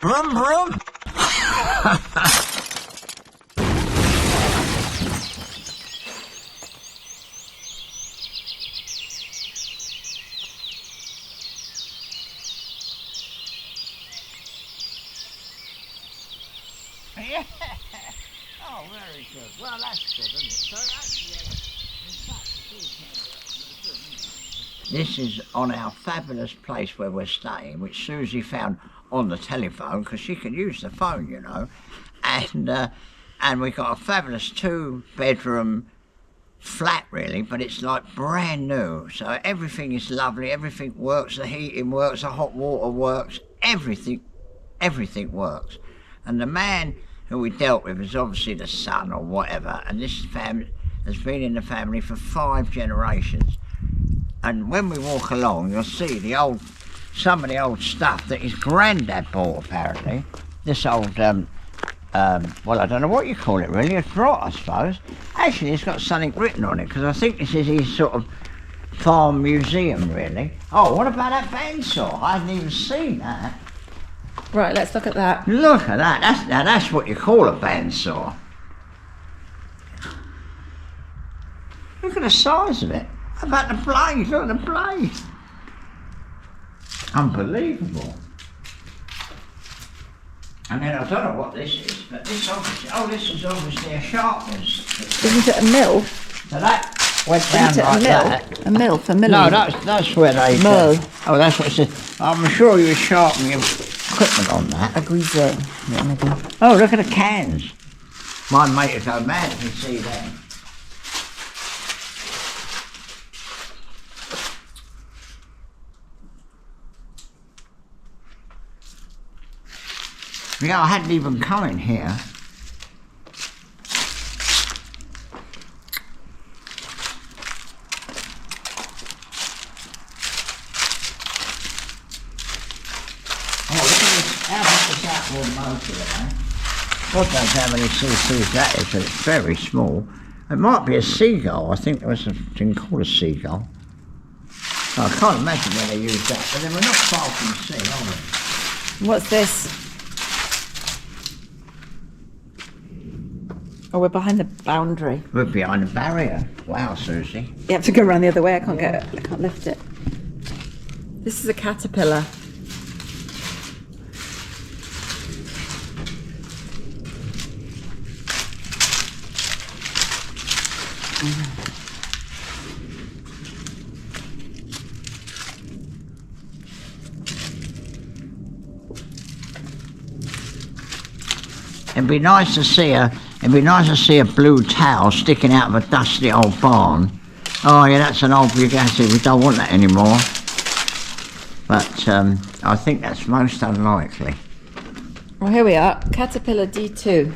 Brum brum. Yeah. Oh, very good. Well, that's good, isn't it? So actually, this is on our fabulous place where we're staying, which Susie found on the telephone because she can use the phone, you know. And we've got a fabulous 2-bedroom flat, really, but it's like brand new. So everything is lovely. Everything works. The heating works. The hot water works. Everything works. And the man who we dealt with is obviously the son or whatever, and this family has been in the family for 5 generations. And when we walk along, you'll see some of the old stuff that his granddad bought, apparently. This old, well, I don't know what you call it really, a trot, I suppose. Actually, it's got something written on it, because I think this is his sort of farm museum, really. Oh, what about that bandsaw? I hadn't even seen that. Right, let's look at that. Look at that. That's what you call a bandsaw. Look at the size of it. How about the blade? Look at the blade. Unbelievable. And then I don't know what this is, but this is obviously a sharpener's. Isn't it a mill? So that went down like that. A mill for milling? No, that's where they... Mill. Oh, that's what it says. I'm sure you were sharpening equipment on that. A griser. Yeah, maybe. Oh, look at the cans. My mate would go mad if he'd see them. Yeah, I hadn't even come in here. Oh, look at this. How about this outboard motor there? God knows how many cc's that is, but it's very small. It might be a seagull. I think there was a thing called a seagull. Oh, I can't imagine where they use that, but then we're not far from the sea, are we? What's this? Oh, we're behind the boundary. We're behind the barrier. Wow, Susie. You have to go around the other way. I can't get it. I can't lift it. This is a caterpillar. It'd be nice to see a blue towel sticking out of a dusty old barn. Oh yeah, that's an old Bugatti. We don't want that anymore. But I think that's most unlikely. Well, here we are. Caterpillar D2.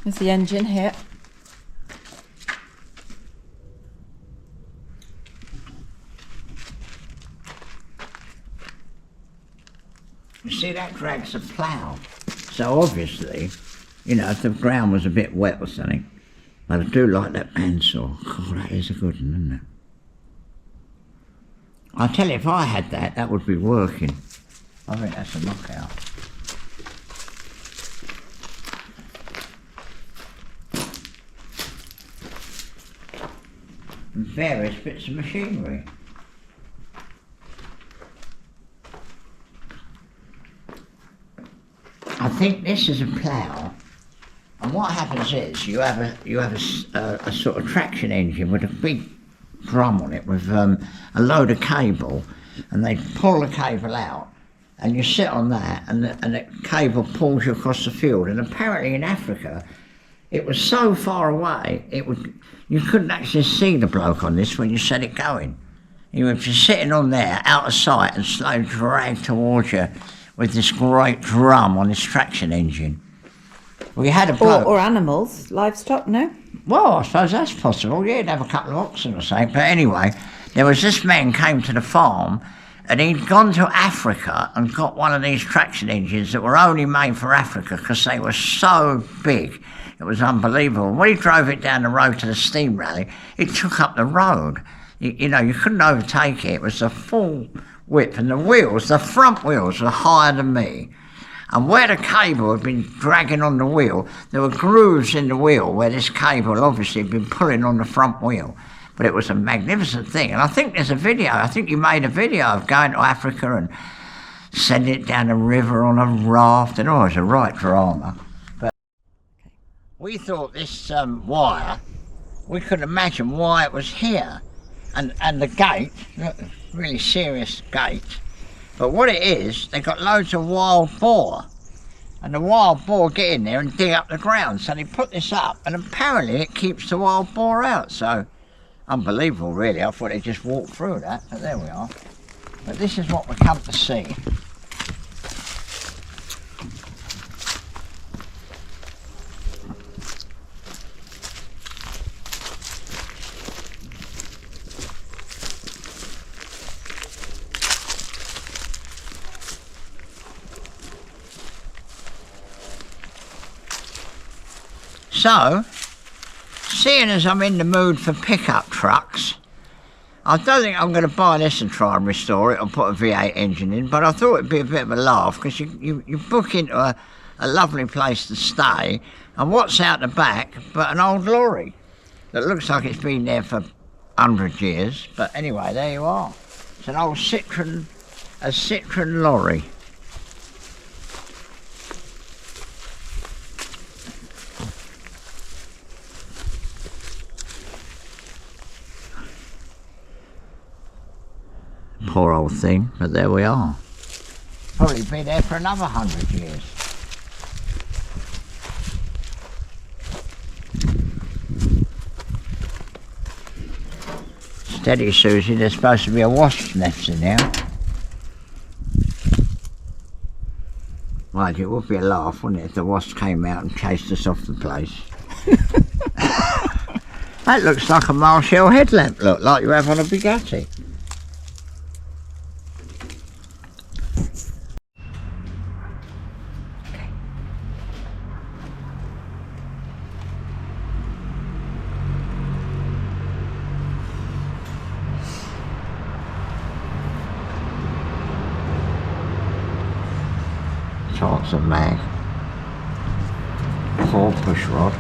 There's the engine here. You see, that drags a plough. So obviously, you know, if the ground was a bit wet or something. But I do like that bandsaw. God, that is a good one, isn't it? I tell you, if I had that, that would be working. I think that's a knockout. And various bits of machinery. I think this is a plough, and what happens is you have a sort of traction engine with a big drum on it with a load of cable, and they pull the cable out, and you sit on that, and the cable pulls you across the field. And apparently in Africa, it was so far away, you couldn't actually see the bloke on this when you set it going. You were just sitting on there, out of sight, and slowly dragged towards you with this great drum on this traction engine. We had a bloke... Or animals, livestock, no? Well, I suppose that's possible. Yeah, you'd have a couple of oxen or something. But anyway, there was this man came to the farm, and he'd gone to Africa and got one of these traction engines that were only made for Africa because they were so big. It was unbelievable. When he drove it down the road to the steam rally, it took up the road. You know, you couldn't overtake it. It was a full width, and the wheels, the front wheels were higher than me. And where the cable had been dragging on the wheel, there were grooves in the wheel where this cable obviously had been pulling on the front wheel. But it was a magnificent thing. And I think there's a video, I think you made a video of going to Africa and sending it down the river on a raft, and it was a right drama. But we thought this wire, we couldn't imagine why it was here. And the gate, look, really serious gate. But what it is, they've got loads of wild boar. And the wild boar get in there and dig up the ground. So they put this up, and apparently it keeps the wild boar out. So, unbelievable really. I thought they just walked through that, but there we are. But this is what we come to see. So, seeing as I'm in the mood for pickup trucks, I don't think I'm going to buy this and try and restore it or put a V8 engine in, but I thought it'd be a bit of a laugh because you book into a lovely place to stay, and what's out the back but an old lorry that looks like it's been there for 100 years. But anyway, there you are. It's an old Citroen lorry. Poor old thing, but there we are. Probably been there for another 100 years. Steady, Susie, there's supposed to be a wasp's nest in there. Right, it would be a laugh, wouldn't it, if the wasp came out and chased us off the place. That looks like a Marshall headlamp, look, like you have on a Bugatti. Charts of mag, 4 push rod.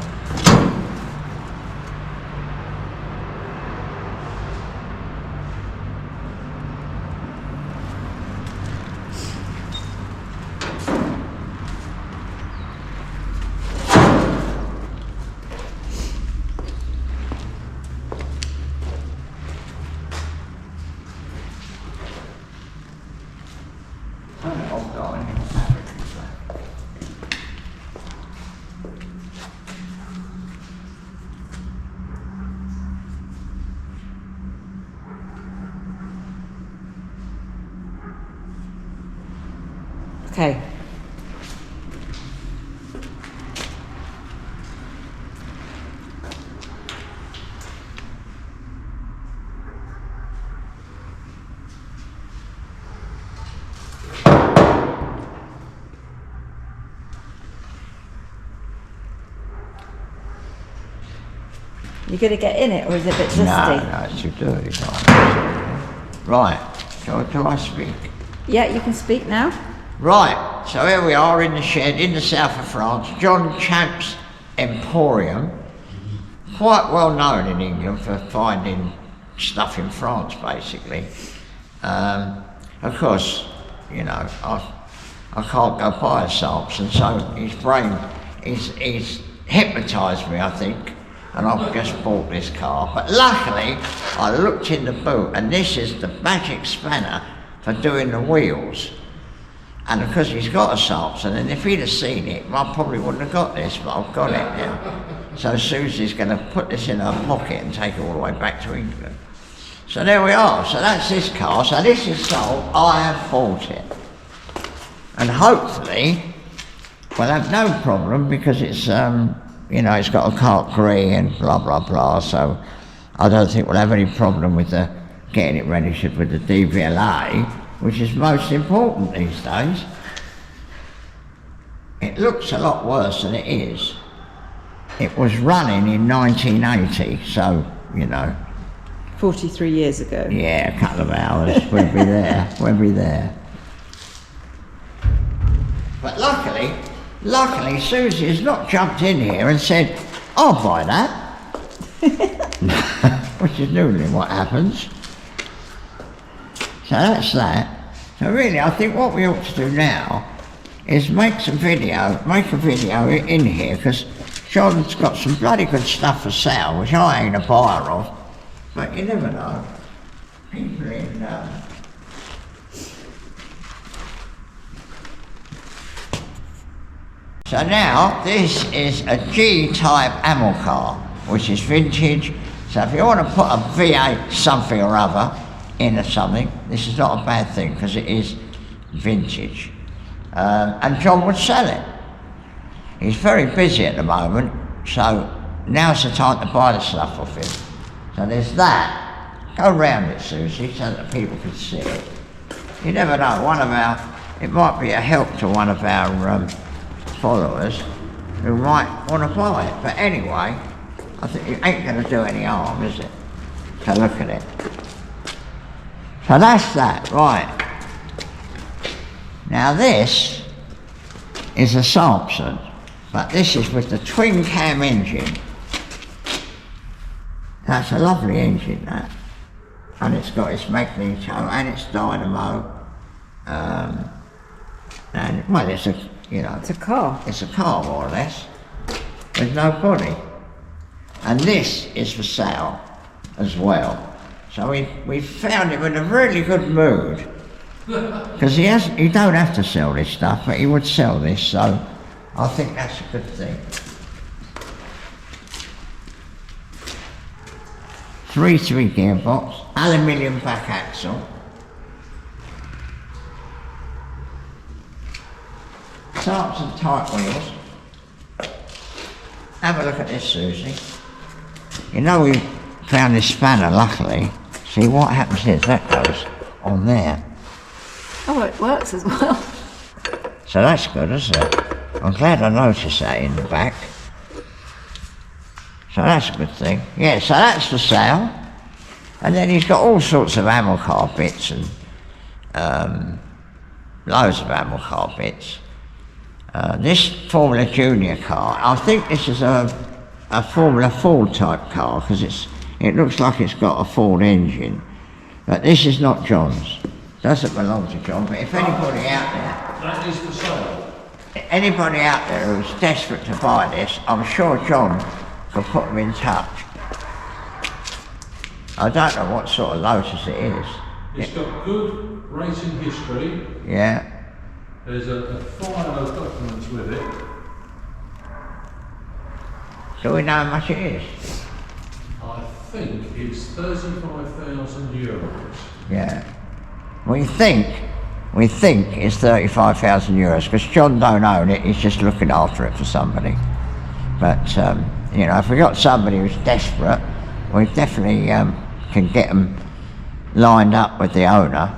Okay. You gonna get in it, or is it a bit dusty? No, it's too dirty. Right, do I speak? Yeah, you can speak now. Right, so here we are in the shed in the south of France, John Champ's Emporium. Quite well known in England for finding stuff in France, basically. Of course, you know, I can't go buy a Saps, and so his brain he's hypnotised me, I think, and I've just bought this car. But luckily, I looked in the boot, and this is the magic spanner for doing the wheels. And because he's got a Saps, and then if he'd have seen it, I probably wouldn't have got this, but I've got it now. So Susie's going to put this in her pocket and take it all the way back to England. So there we are. So that's this car. So this is sold. I have bought it. And hopefully we'll have no problem because it's, you know, it's got a carte gris and blah, blah, blah. So I don't think we'll have any problem with getting it registered with the DVLA, which is most important these days. It looks a lot worse than it is. It was running in 1980, so, you know. 43 years ago. Yeah, a couple of hours, we'll be there, we'll be there. But luckily, Suzie has not jumped in here and said, I'll buy that. Which is normally what happens. So that's that. So really, I think what we ought to do now is make a video in here, because John's got some bloody good stuff for sale, which I ain't a buyer of, but you never know. People in... So now, this is a G-type Amel car, which is vintage. So if you want to put a V8 something or other in or something, this is not a bad thing, because it is vintage. And John would sell it. He's very busy at the moment, so now's the time to buy the stuff off him. So there's that. Go round it, Suzie, so that people can see it. You never know, it might be a help to one of our followers who might want to buy it. But anyway, I think it ain't going to do any harm, is it? So look at it. So that's that, right. Now this is a Sampson, but this is with the twin cam engine. That's a lovely engine, that. And it's got its magneto and its dynamo. And, well, it's a, you know... It's a car. It's a car, more or less, with no body. And this is for sale as well. So we found him in a really good mood. Because he don't have to sell this stuff, but he would sell this, so I think that's a good thing. 3-3 gearbox, aluminium back axle. Sampson tight wheels. Have a look at this, Suzie. You know, we found this spanner, luckily. See, what happens is that goes on there. Oh, it works as well. So that's good, isn't it? I'm glad I noticed that in the back. So that's a good thing. Yeah, so that's for sale. And then he's got all sorts of Amel car bits and loads of Amel car bits. This Formula Junior car, I think this is a Formula Ford type car, because it looks like it's got a Ford engine. But this is not John's. Doesn't belong to John, but if anybody out there... That is for sale. Anybody out there who's desperate to buy this, I'm sure John could put them in touch. I don't know what sort of Lotus it is. It's got good racing history. Yeah. There's a file of documents with it. Do we know how much it is? I think it's 35,000 euros. Yeah. We think it's 35,000 euros, because John don't own it, he's just looking after it for somebody. But, you know, if we got somebody who's desperate, we definitely can get them lined up with the owner.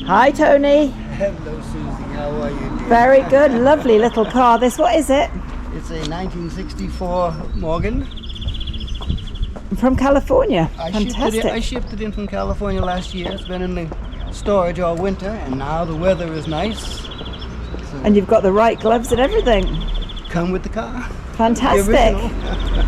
Hi, Tony. Hello, Susie. How are you, dear? Very good. Lovely little car. This, what is it? It's a 1964 Morgan. From California. I Fantastic. shipped it in from California last year. It's been in the storage all winter, and now the weather is nice. So And you've got the right gloves and everything. come with the car. Fantastic. The original.